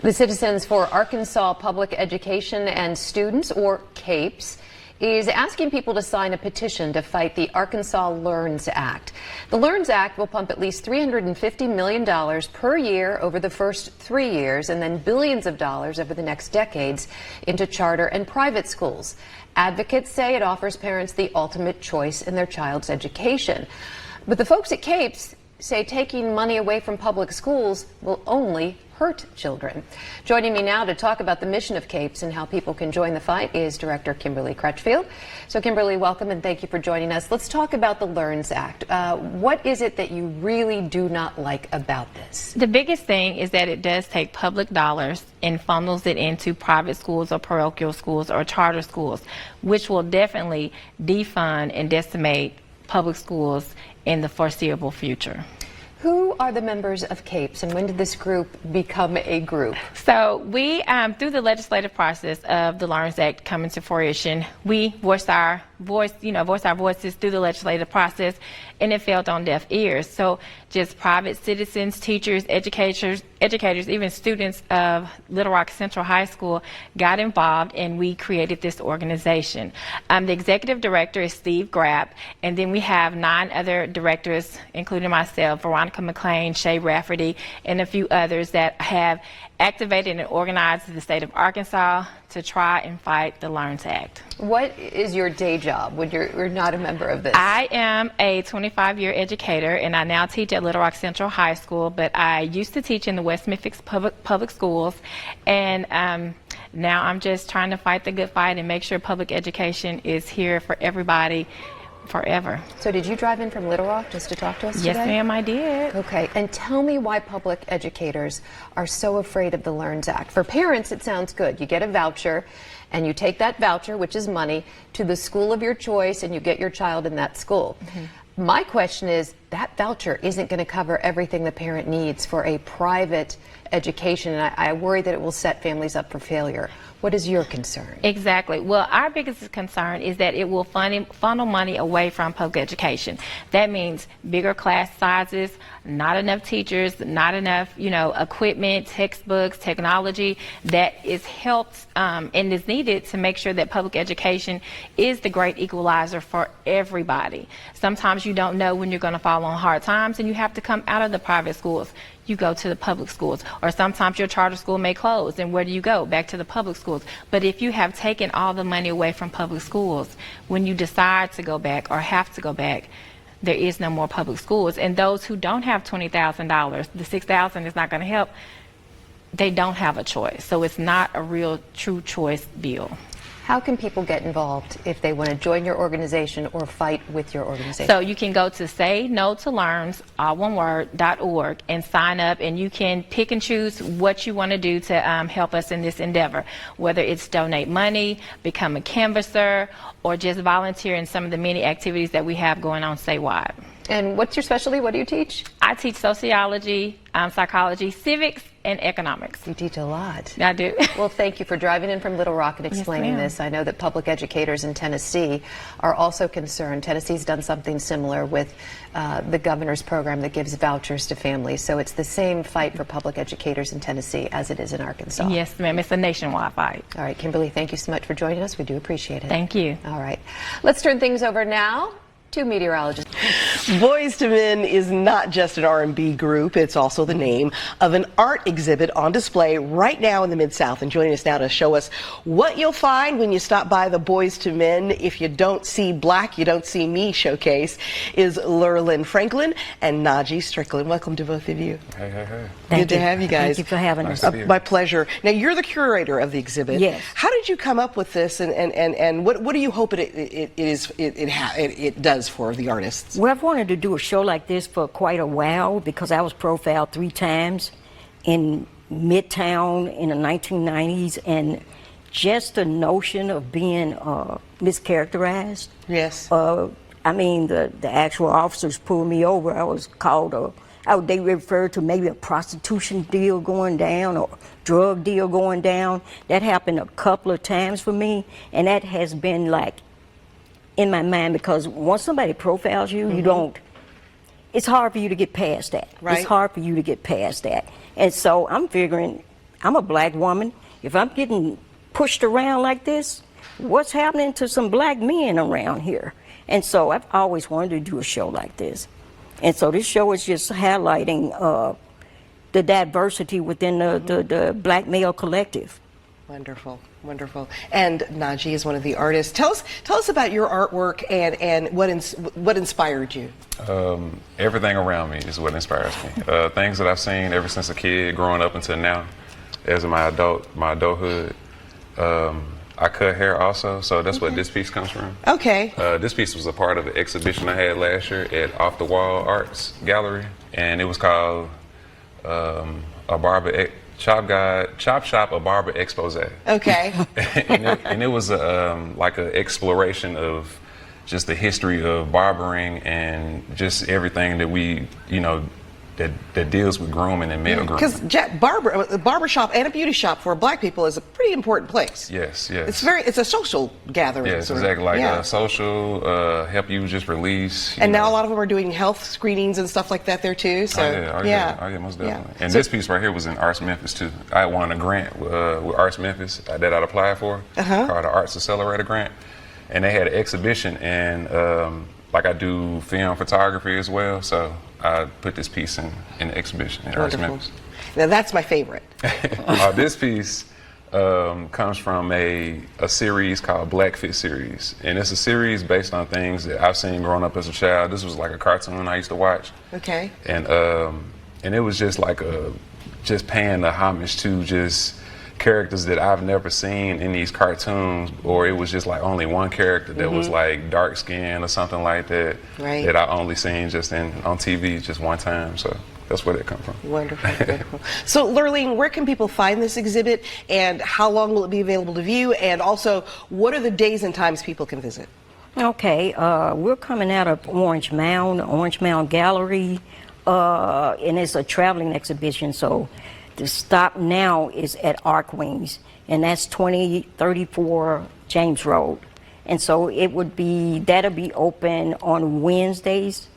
The Citizens for Arkansas Public Education and Students, or C.A.P.E.S, is asking people to sign a petition to fight the Arkansas LEARNS Act. The LEARNS Act will pump at least $350 million per year over the first 3 years and then billions of dollars over the next decades into charter and private schools. Advocates say it offers parents the ultimate choice in their child's education. But the folks at C.A.P.E.S say taking money away from public schools will only hurt children. Joining me now to talk about the mission of C.A.P.E.S and how people can join the fight is Director Kimberly Crutchfield. So Kimberly, welcome and thank you for joining us. Let's talk about the LEARNS Act. What is it that you really do not like about this? The biggest thing is that it does take public dollars and funnels it into private schools or parochial schools or charter schools, which will definitely defund and decimate public schools in the foreseeable future. Who are the members of C.A.P.E.S and when did this group become a group? So we, through the legislative process of the LEARNS Act coming to fruition, we voice our voices through the legislative process, and it fell on deaf ears. So just private citizens, teachers, educators, even students of Little Rock Central High School got involved, and we created this organization. The executive director is Steve Grapp, and then we have 9 other directors, including myself, Veronica McLean, Shay Rafferty, and a few others that have activated and organized the state of Arkansas to try and fight the LEARNS Act. What is your day job when you're not a member of this? I am a 25-year educator, and I now teach at Little Rock Central High School, but I used to teach in the West Memphis public schools, and now I'm just trying to fight the good fight and make sure public education is here for everybody forever. So did you drive in from Little Rock just to talk to us today? Yes, ma'am, I did. Okay, and tell me why public educators are so afraid of the LEARNS Act. For parents, it sounds good. You get a voucher, and you take that voucher, which is money, to the school of your choice, and you get your child in that school. Mm-hmm. My question is, that voucher isn't going to cover everything the parent needs for a private education, and I worry that it will set families up for failure. What is your concern? Exactly. Well, our biggest concern is that it will funnel money away from public education. That means bigger class sizes, not enough teachers, not enough, equipment, textbooks, technology that is helped and is needed to make sure that public education is the great equalizer for everybody. Sometimes you don't know when you're going to fall on hard times, and you have to come out of the private schools. You go to the public schools, or sometimes your charter school may close, and where do you go? Back to the public schools. But if you have taken all the money away from public schools, when you decide to go back or have to go back, there is no more public schools. And those who don't have $20,000, the $6,000 is not going to help. They don't have a choice. So it's not a real true choice bill. How can people get involved if they want to join your organization or fight with your organization? So you can go to sayno2learns.org and sign up, and you can pick and choose what you want to do to help us in this endeavor, whether it's donate money, become a canvasser, or just volunteer in some of the many activities that we have going on statewide. And what's your specialty? What do you teach? I teach sociology, psychology, civics, and economics. You teach a lot. I do. Well, thank you for driving in from Little Rock and explaining this. I know that public educators in Tennessee are also concerned. Tennessee's done something similar with the governor's program that gives vouchers to families. So it's the same fight for public educators in Tennessee as it is in Arkansas. Yes, ma'am. It's a nationwide fight. All right, Kimberly, thank you so much for joining us. We do appreciate it. Thank you. All right. Let's turn things over now to meteorologists. Boyz II Men is not just an R&B group, it's also the name of an art exhibit on display right now in the Mid-South. And joining us now to show us what you'll find when you stop by the Boyz II Men If You Don't See Black, You Don't See Me showcase is Lurlyn Franklin and Najee Strickland. Welcome to both of you. Hey, hey, hey. Good to have you guys. Thank you for having us. My pleasure. Now, you're the curator of the exhibit. Yes. How did you come up with this, and what do you hope it does for the artists? Well, I've wanted to do a show like this for quite a while because I was profiled 3 times in Midtown in the 1990s, and just the notion of being mischaracterized. Yes. I mean, the actual officers pulled me over. I was called they referred to maybe a prostitution deal going down or drug deal going down. That happened a couple of times for me, and that has been like in my mind, because once somebody profiles you, you don't, it's hard for you to get past that. Right. It's hard for you to get past that. And so I'm figuring I'm a black woman. If I'm getting pushed around like this, what's happening to some black men around here? And so I've always wanted to do a show like this. And so this show is just highlighting the diversity within the black male collective. Wonderful, wonderful. And Najee is one of the artists. Tell us about your artwork and what inspired you. Everything around me is what inspires me. Things that I've seen ever since a kid, growing up until now, as my adulthood. I cut hair also, so that's what this piece comes from. Okay. This piece was a part of an exhibition I had last year at Off the Wall Arts Gallery, and it was called a barber chop shop, a barber expose. Okay. and it was like an exploration of just the history of barbering and just everything that we, that deals with grooming and male grooming. Because a barber shop and a beauty shop for black people is a pretty important place. Yes. It's a social gathering. Yes, exactly. Like social, help you just release. And now a lot of them are doing health screenings and stuff like that there too. So yeah, most definitely. And this piece right here was in Arts Memphis too. I won a grant with Arts Memphis that I'd applied for, called the Arts Accelerator Grant, and they had an exhibition, and like I do film photography as well, so I put this piece in the exhibition at Arts Memphis. Now that's my favorite. This piece comes from a series called Black Fit series, and it's a series based on things that I've seen growing up as a child. This was like a cartoon I used to watch. Okay. And it was just like just paying the homage to just characters that I've never seen in these cartoons, or it was just like only one character that was like dark skinned or something like that, that I only seen just on TV just one time. So that's where that comes from. Wonderful, wonderful. So Lurleen, where can people find this exhibit, and how long will it be available to view, and also what are the days and times people can visit? Okay, we're coming out of Orange Mound Gallery, and it's a traveling exhibition, so the stop now is at Arc Wings, and that's 2034 James Road. And so that'll be open on Wednesdays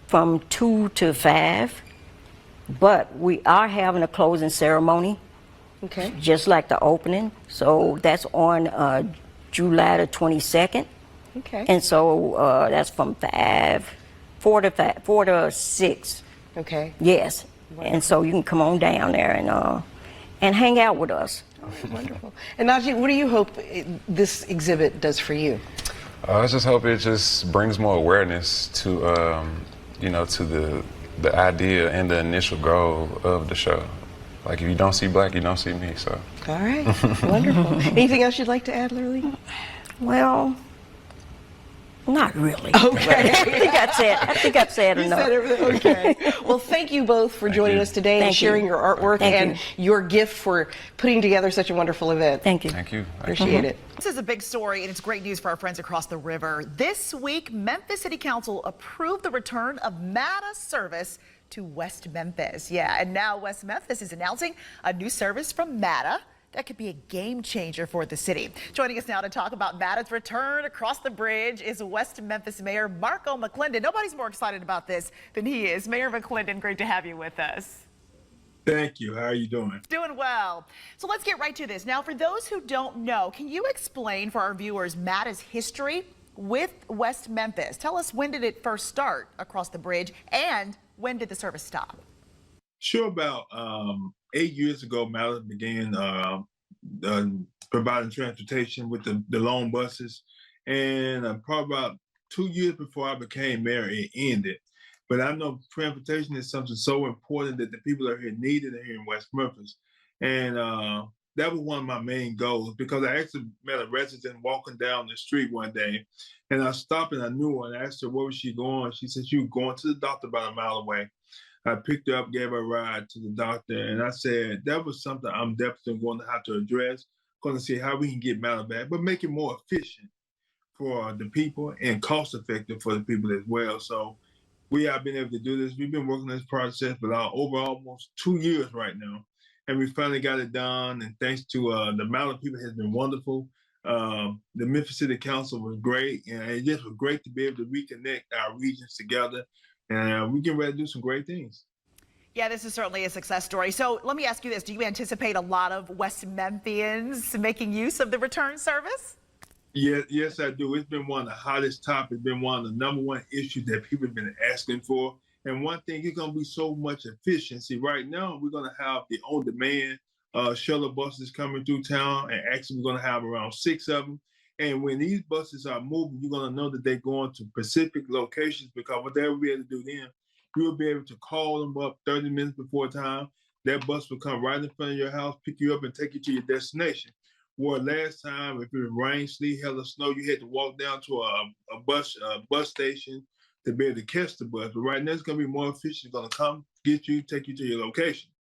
from 2 to 5, but we are having a closing ceremony, just like the opening. So that's on July the 22nd. Okay. And so that's from 4 to 6. Okay. Yes. Wonderful. And so you can come on down there and hang out with us. Wonderful. And Najee, what do you hope this exhibit does for you? I just hope it just brings more awareness to, to the idea and the initial goal of the show. Like, if you don't see black, you don't see me. So. All right. Wonderful. Anything else you'd like to add, Lurleen? Well, not really. Okay. I think I've said You enough. said everything. Okay. Well, thank you both for joining us today and sharing your artwork and your gift for putting together such a wonderful event. Thank you. Thank you. Appreciate it. This is a big story, and it's great news for our friends across the river. This week, Memphis City Council approved the return of MATA service to West Memphis. Yeah, and now West Memphis is announcing a new service from MATA that could be a game changer for the city. Joining us now to talk about MATA's return across the bridge is West Memphis Mayor Marco McClendon. Nobody's more excited about this than he is. Mayor McClendon, great to have you with us. Thank you. How are you doing? Doing well. So let's get right to this. Now, for those who don't know, can you explain for our viewers MATA's history with West Memphis? Tell us, when did it first start across the bridge, and when did the service stop? Sure. About 8 years ago, MATA began providing transportation with the loan buses, and probably about 2 years before I became mayor, it ended. But I know transportation is something so important that the people that are here needed it here in West Memphis, and that was one of my main goals, because I actually met a resident walking down the street one day, and I stopped and I knew her, and I asked her where was she going. She said she was going to the doctor about a mile away. I picked her up, gave her a ride to the doctor, and I said that was something I'm definitely going to have to address, going to see how we can get MATA back, but make it more efficient for the people and cost effective for the people as well. So we have been able to do this. We've been working on this process for over almost 2 years right now, and we finally got it done. And thanks to the MATA people, has been wonderful. The Memphis City Council was great, and it just was great to be able to reconnect our regions together. And we get ready to do some great things. Yeah, this is certainly a success story. So let me ask you this. Do you anticipate a lot of West Memphians making use of the return service? Yes, I do. It's been one of the hottest topics, been one of the #1 issues that people have been asking for. And one thing, it's going to be so much efficiency. Right now, we're going to have the on-demand shuttle buses coming through town, and actually we're going to have around 6 of them. And when these buses are moving, you're going to know that they're going to specific locations, because what they'll be able to do then, you'll be able to call them up 30 minutes before time. That bus will come right in front of your house, pick you up, and take you to your destination. Where last time, if it rained, sleet, hell, or snow, you had to walk down to a bus station to be able to catch the bus. But right now, it's going to be more efficient. It's going to come, get you, take you to your location.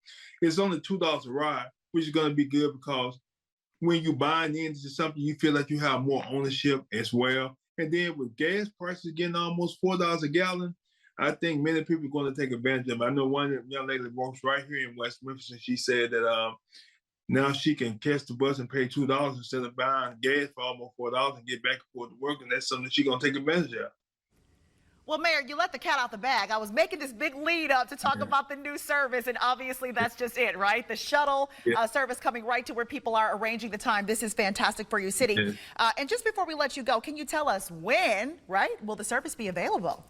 It's only $2 a ride, which is going to be good, because when you buying into something, you feel like you have more ownership as well. And then with gas prices getting almost $4 a gallon, I think many people are going to take advantage of it. I know one young lady that works right here in West Memphis, and she said that now she can catch the bus and pay $2 instead of buying gas for almost $4 and get back and forth to work, and that's something she's going to take advantage of. Well, Mayor, you let the cat out the bag. I was making this big lead up to talk about the new service, and obviously that's just it, right? The shuttle service coming right to where people are arranging the time. This is fantastic for your city. And just before we let you go, can you tell us when, right, will the service be available?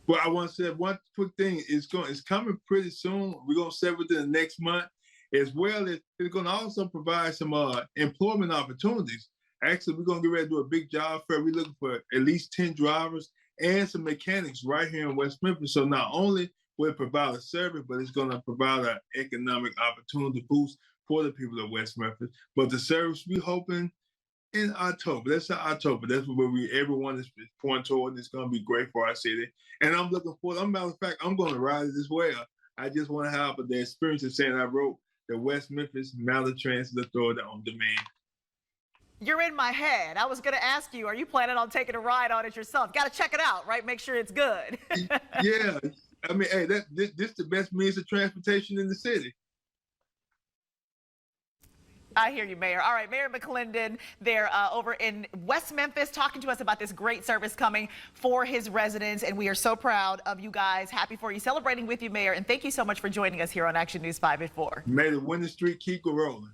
Well, I want to say one quick thing. It's coming pretty soon. We're going to set it within the next month. As well as it's going to also provide some employment opportunities. Actually, we're going to get ready to do a big job fair. We're looking for at least 10 drivers and some mechanics right here in West Memphis. So not only will it provide a service, but it's going to provide an economic opportunity boost for the people of West Memphis. But the service, we're hoping in October. That's October. That's where everyone is pointing toward. It's going to be great for our city. And I'm looking forward. Matter of fact, I'm going to ride it as well. I just want to have the experience of saying I wrote the West Memphis Matter Transit Authority on demand. You're in my head. I was going to ask you, are you planning on taking a ride on it yourself? Got to check it out, right? Make sure it's good. Yeah. I mean, hey, this is the best means of transportation in the city. I hear you, Mayor. All right, Mayor McClendon, they're over in West Memphis talking to us about this great service coming for his residents, and we are so proud of you guys. Happy for you, celebrating with you, Mayor, and thank you so much for joining us here on Action News 5 at 4. May the winning streak keep rolling.